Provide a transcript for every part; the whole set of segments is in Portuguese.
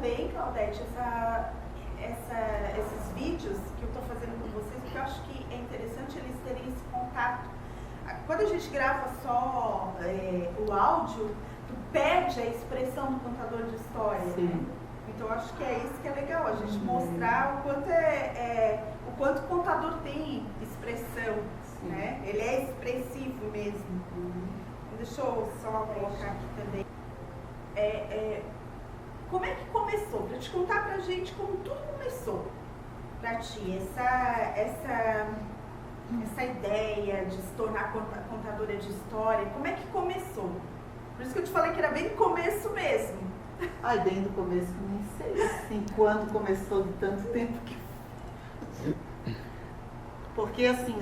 também, Claudete, esses vídeos que eu estou fazendo com vocês, porque eu acho que é interessante eles terem esse contato. Quando a gente grava só o áudio, tu perde a expressão do contador de história, né? Então eu acho que é isso que é legal, a gente mostrar o quanto o contador tem expressão, né? Ele é expressivo mesmo. Deixa eu só colocar aqui também. Como é que começou? Para te contar pra gente como tudo começou pra ti, essa ideia de se tornar contadora de história, como é que começou? Por isso que eu te falei que era bem no começo mesmo. Ai, bem no começo, nem sei assim, quando começou, de tanto tempo que... Porque assim,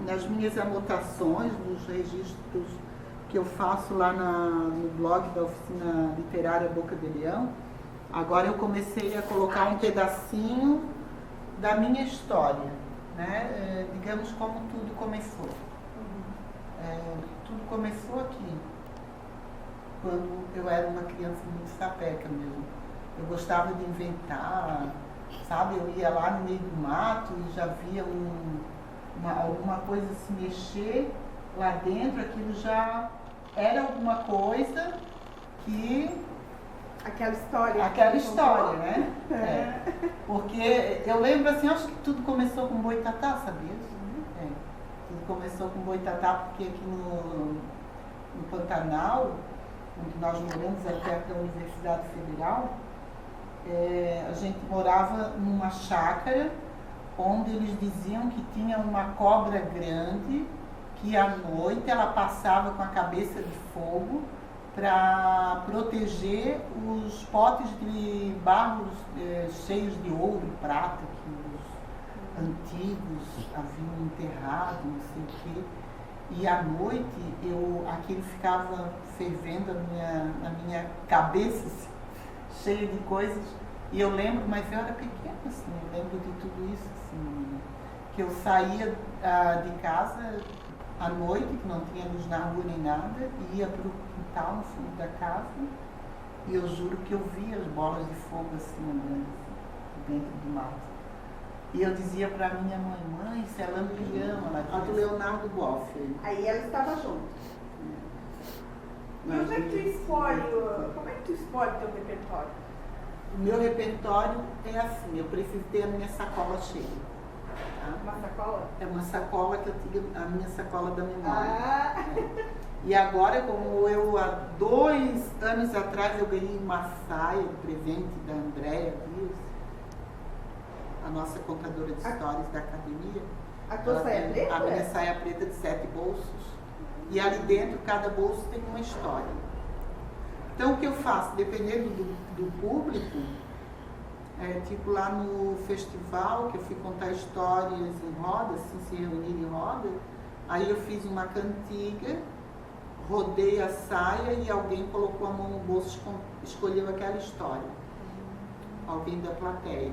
nas minhas anotações, nos registros que eu faço lá no blog da Oficina Literária Boca de Leão, agora eu comecei a colocar um pedacinho da minha história, né? Digamos como tudo começou. Tudo começou aqui, quando eu era uma criança muito sapeca mesmo. Eu gostava de inventar, sabe? Eu ia lá no meio do mato e já via alguma coisa se mexer lá dentro, aquilo já era alguma coisa que... Aquela história. Aquela história, né? Porque eu lembro assim, acho que tudo começou com Boitatá, sabia? Tudo começou com Boitatá, porque aqui no Pantanal, onde nós moramos, é perto da Universidade Federal, a gente morava numa chácara onde eles diziam que tinha uma cobra grande que à noite ela passava com a cabeça de fogo para proteger os potes de barro cheios de ouro e prata que os antigos haviam enterrado, não sei o quê. E à noite aquilo ficava fervendo na minha cabeça, assim, cheia de coisas. E eu lembro, mas eu era pequena, assim, eu lembro de tudo isso, assim, que eu saía de casa à noite, que não tinha luz na rua nem nada, e ia para o quintal no fundo da casa, e eu juro que eu via as bolas de fogo assim andando dentro do mato. E eu dizia para minha mãe, isso é lampião, a do Leonardo Boff. Aí ela estava junto. E onde é que tu escolhe, como é que tu escolhe o teu repertório? O meu repertório é assim, eu preciso ter a minha sacola cheia. Tá? Uma sacola? É uma sacola que eu tinha, a minha sacola da memória. E agora, como eu há 2 anos atrás eu ganhei uma saia de presente da Andréia Dias, a nossa contadora de histórias da academia. A tua saia preta? A minha saia preta de 7 bolsos. E ali dentro, cada bolso tem uma história. Então, o que eu faço, dependendo do público, tipo lá no festival, que eu fui contar histórias em roda, assim, se reunir em roda, aí eu fiz uma cantiga, rodei a saia e alguém colocou a mão no bolso e escolheu aquela história. Alguém da plateia.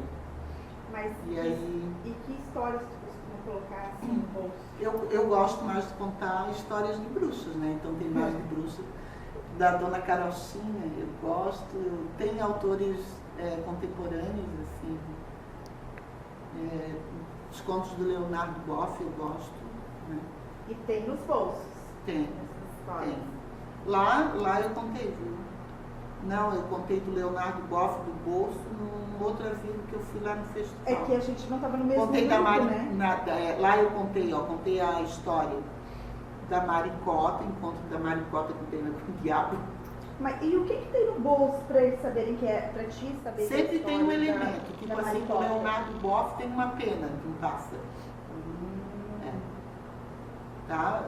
Mas e que histórias tu costuma colocar assim no bolso? Eu gosto mais de contar histórias de bruxas, né? Então tem mais de bruxas. Da Dona Carochinha, eu gosto. Tem autores contemporâneos, assim. Os contos do Leonardo Boff eu gosto. Né? E tem nos bolsos? Tem. Lá eu contei, viu? Não, eu contei do Leonardo Boff do bolso num outro aviso que eu fui lá no festival. É que a gente não estava no mesmo contei grupo, da Mari, né? lá eu contei a história da Maricota, encontro da Maricota que tem com o diabo. Mas e o que tem no bolso para eles saberem que é para ti saber? Sempre tem um elemento, tipo assim, o Leonardo Boff tem uma pena de um pássaro. Tá?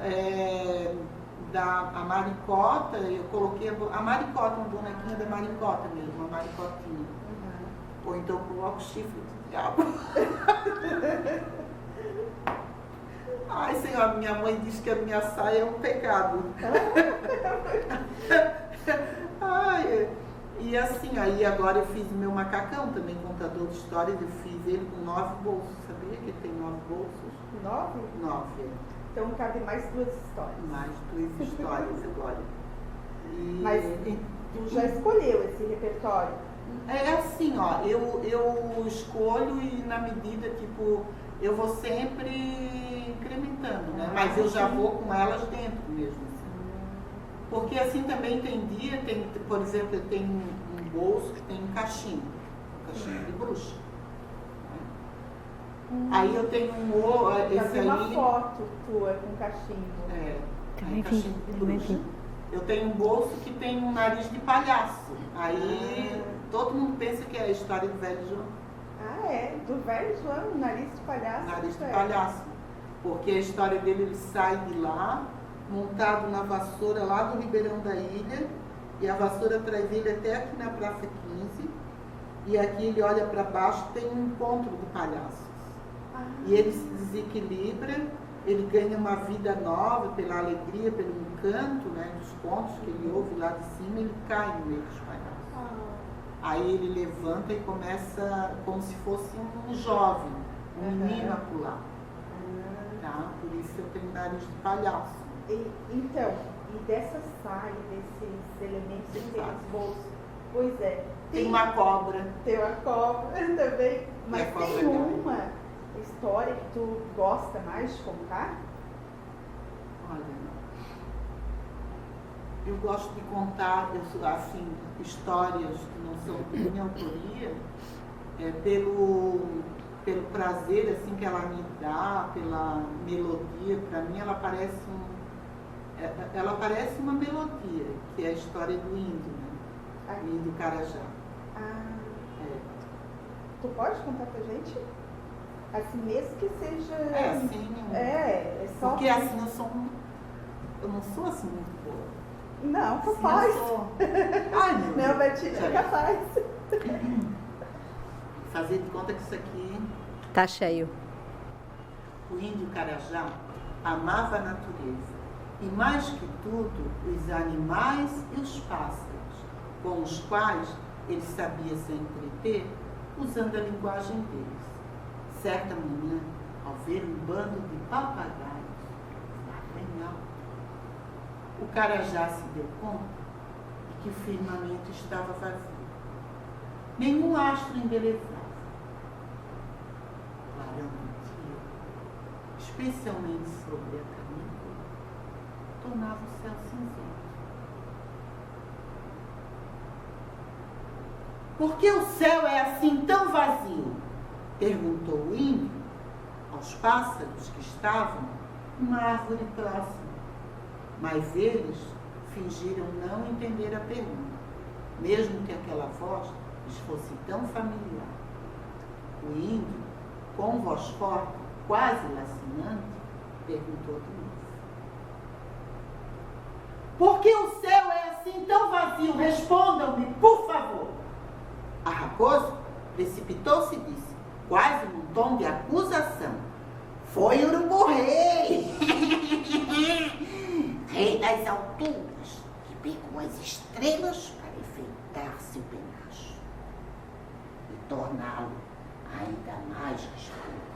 A Maricota, eu coloquei a Maricota, uma bonequinha da Maricota mesmo, uma Maricotinha. Ou então coloco o chifre do diabo. Ai, Senhor, minha mãe diz que a minha saia é um pecado. Ai, e assim, aí agora eu fiz o meu macacão também, contador de histórias, eu fiz ele com 9 bolsos, sabia que ele tem 9 bolsos? 9? 9, Então cabe mais 2 histórias. Mais 2 histórias agora. Mas Tu já escolheu esse repertório? É assim, ó, eu escolho e na medida, tipo, eu vou sempre incrementando, né? Mas eu já vou com elas dentro mesmo, assim. Porque assim também tem dia, por exemplo, eu tenho um bolso que tem um cachimbo de bruxa. Aí eu tenho esse aí. Uma foto tua com cachimbo. Aí cachimbo de bruxa. Eu tenho um bolso que tem um nariz de palhaço. Aí todo mundo pensa que é a história do velho João. Ah, é? Do velho João, nariz de palhaço? Nariz de palhaço. Porque a história dele, ele sai de lá, montado na vassoura lá do Ribeirão da Ilha, e a vassoura traz ele até aqui na Praça 15, e aqui ele olha para baixo, tem um encontro do palhaço. E ele se desequilibra, ele ganha uma vida nova pela alegria, pelo encanto, né, dos contos que ele ouve lá de cima, ele cai no meio dos palhaços. Aí ele levanta e começa como se fosse um jovem, um menino a pular. Tá? Por isso eu tenho nariz de palhaço. Então, e dessa saia, desses elementos que tem nos bolsos, pois é. Tem uma cobra. Tem uma cobra também. Mas tem uma história que tu gosta mais de contar? Olha, eu gosto de contar, assim, histórias que não são de minha autoria, pelo prazer assim, que ela me dá, pela melodia. Para mim ela parece uma melodia, que é a história do índio, né? O índio Carajá. Tu pode contar pra gente? Assim mesmo que seja... assim. Só porque assim, eu não sou assim muito boa. Não, capaz. Ai, meu Deus. Não, Betinha, é capaz. Fazer de conta que isso aqui... Tá cheio. O índio Carajá amava a natureza. E mais que tudo, os animais e os pássaros, com os quais ele sabia se entreter, usando a linguagem deles. Certa manhã, ao ver um bando de papagaios lá bem alto, o Carajá se deu conta de que o firmamento estava vazio. Nenhum astro embelezava. O clarão do dia, especialmente sobre a canícula, tornava o céu cinzento. Por que o céu é assim tão vazio? Perguntou o índio aos pássaros que estavam numa árvore próxima. Mas eles fingiram não entender a pergunta, mesmo que aquela voz lhes fosse tão familiar. O índio, com voz forte, quase lacinante, perguntou de novo. Por que o céu é assim tão vazio? Respondam-me, por favor. A raposa precipitou-se e disse, quase num tom de acusação, foi Urubu-Rei, rei das alturas, que pegou as estrelas para enfeitar seu penacho e torná-lo ainda mais resplandecente.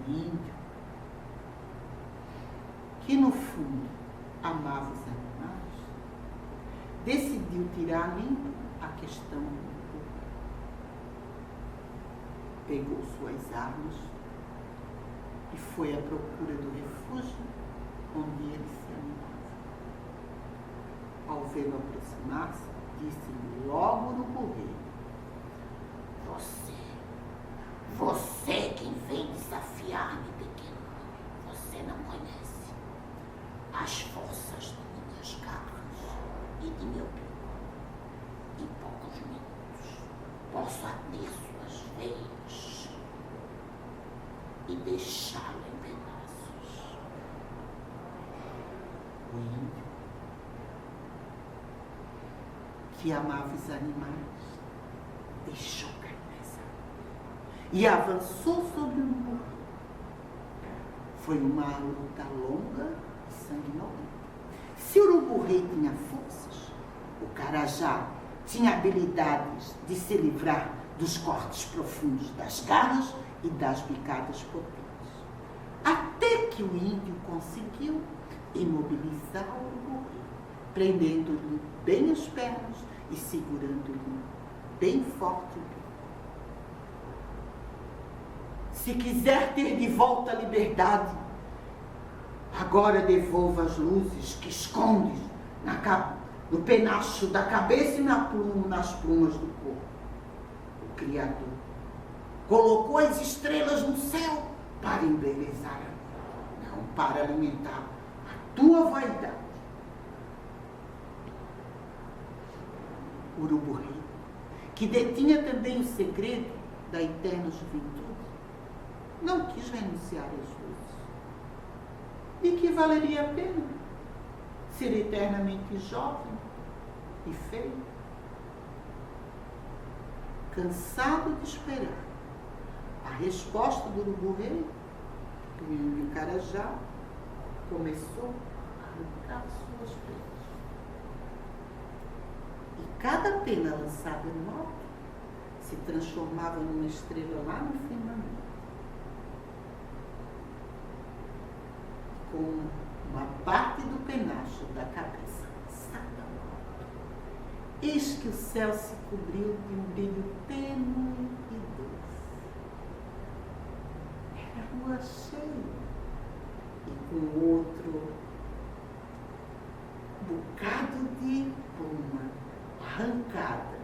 O índio, que no fundo amava os animais, decidiu tirar limpo a questão do povo. Pegou suas armas e foi à procura do refúgio onde ele se animava. Ao vê-lo aproximar-se, disse-lhe logo no correio, você quem vem desafiar-me, pequeno, você não conhece as forças de minhas garras e de meu bico. Em poucos minutos posso ater suas veias e deixá-lo em pedaços. O índio, que amava os animais, deixou cair nessa e avançou sobre o morro. Foi uma luta longa e sanguinolenta. Se o Urubu-Rei tinha forças, o Carajá tinha habilidades de se livrar dos cortes profundos das garras e das bicadas potentes. Até que o índio conseguiu imobilizar o Urubu-Rei, prendendo-lhe bem as pernas e segurando-lhe bem forte. Se quiser ter de volta a liberdade, agora devolva as luzes que escondes no penacho da cabeça e nas plumas do corpo. O Criador colocou as estrelas no céu para embelezar a vida, não para alimentar a tua vaidade. Urubu-Rei, que detinha também o segredo da eterna juventude, não quis renunciar às luzes. E que valeria a pena ser eternamente jovem e feio? Cansado de esperar a resposta do Urubu-Rei, o índio Carajá começou a arrancar suas penas. E cada pena lançada no alto se transformava numa estrela lá no firmamento. Com uma parte do penacho da cabeça lançada no alto, eis que o céu se cobriu de um brilho tênue e doce. Era a lua cheia, e com outro bocado de pluma arrancada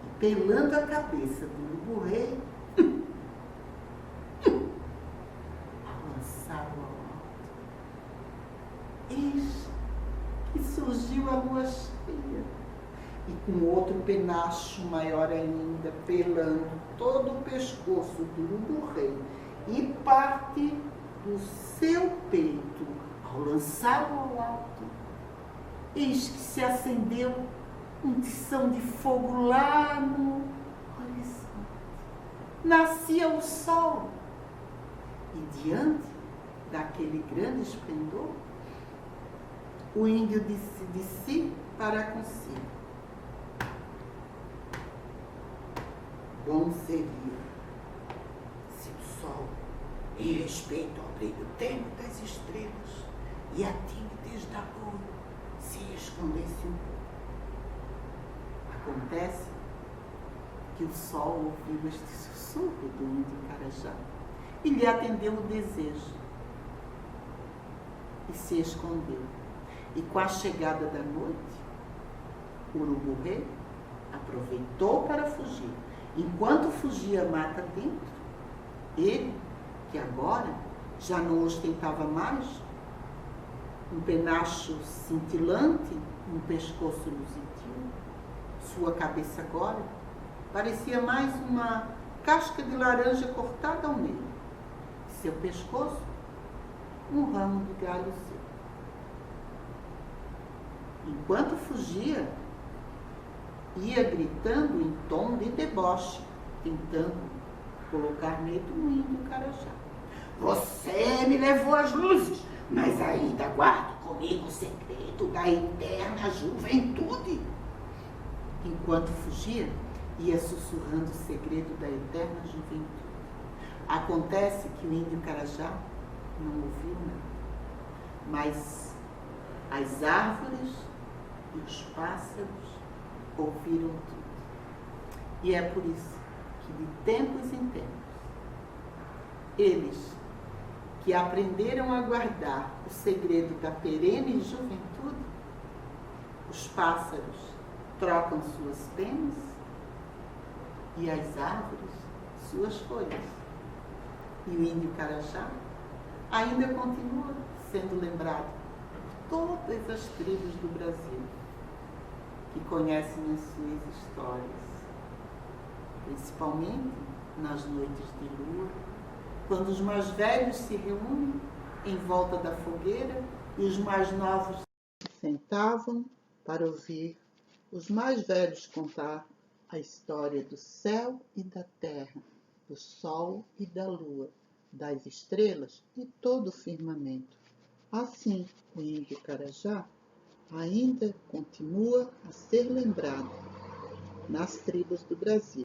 e pelando a cabeça do Urubu-Rei, ao lançá-lo ao alto, eis que surgiu a lua cheia, e com outro penacho maior ainda, pelando todo o pescoço do Urubu-Rei e parte do seu peito, ao lançá-lo ao alto, eis que se acendeu um tição de fogo lá no horizonte. Nascia o sol, e diante daquele grande esplendor, o índio disse de si para consigo: bom seria se o sol, em respeito ao brilho tênue das estrelas e a timidez da lua, se escondesse um pouco. Acontece que o sol ouviu este sussurro do índio Carajá e lhe atendeu o desejo e se escondeu. E com a chegada da noite, o Urubu-Rei aproveitou para fugir. Enquanto fugia mata dentro, ele, que agora já não ostentava mais um penacho cintilante, um pescoço luzidio, sua cabeça agora parecia mais uma casca de laranja cortada ao meio, seu pescoço um ramo de galho seco. Enquanto fugia, ia gritando em tom de deboche, tentando colocar medo no índio Carajá. Você me levou às luzes, mas ainda guardo comigo o segredo da eterna juventude. Enquanto fugia, ia sussurrando o segredo da eterna juventude. Acontece que o índio Carajá não ouviu nada, mas as árvores e os pássaros ouviram tudo. E é por isso que de tempos em tempos, eles que aprenderam a guardar o segredo da perene juventude, os pássaros trocam suas penas e as árvores suas folhas. E o índio Carajá ainda continua sendo lembrado por todas as tribos do Brasil que conhecem as suas histórias, principalmente nas noites de lua, quando os mais velhos se reúnem em volta da fogueira e os mais novos se sentavam para ouvir os mais velhos contar a história do céu e da terra, do sol e da lua, das estrelas e todo o firmamento. Assim, o índio Carajá ainda continua a ser lembrado nas tribos do Brasil.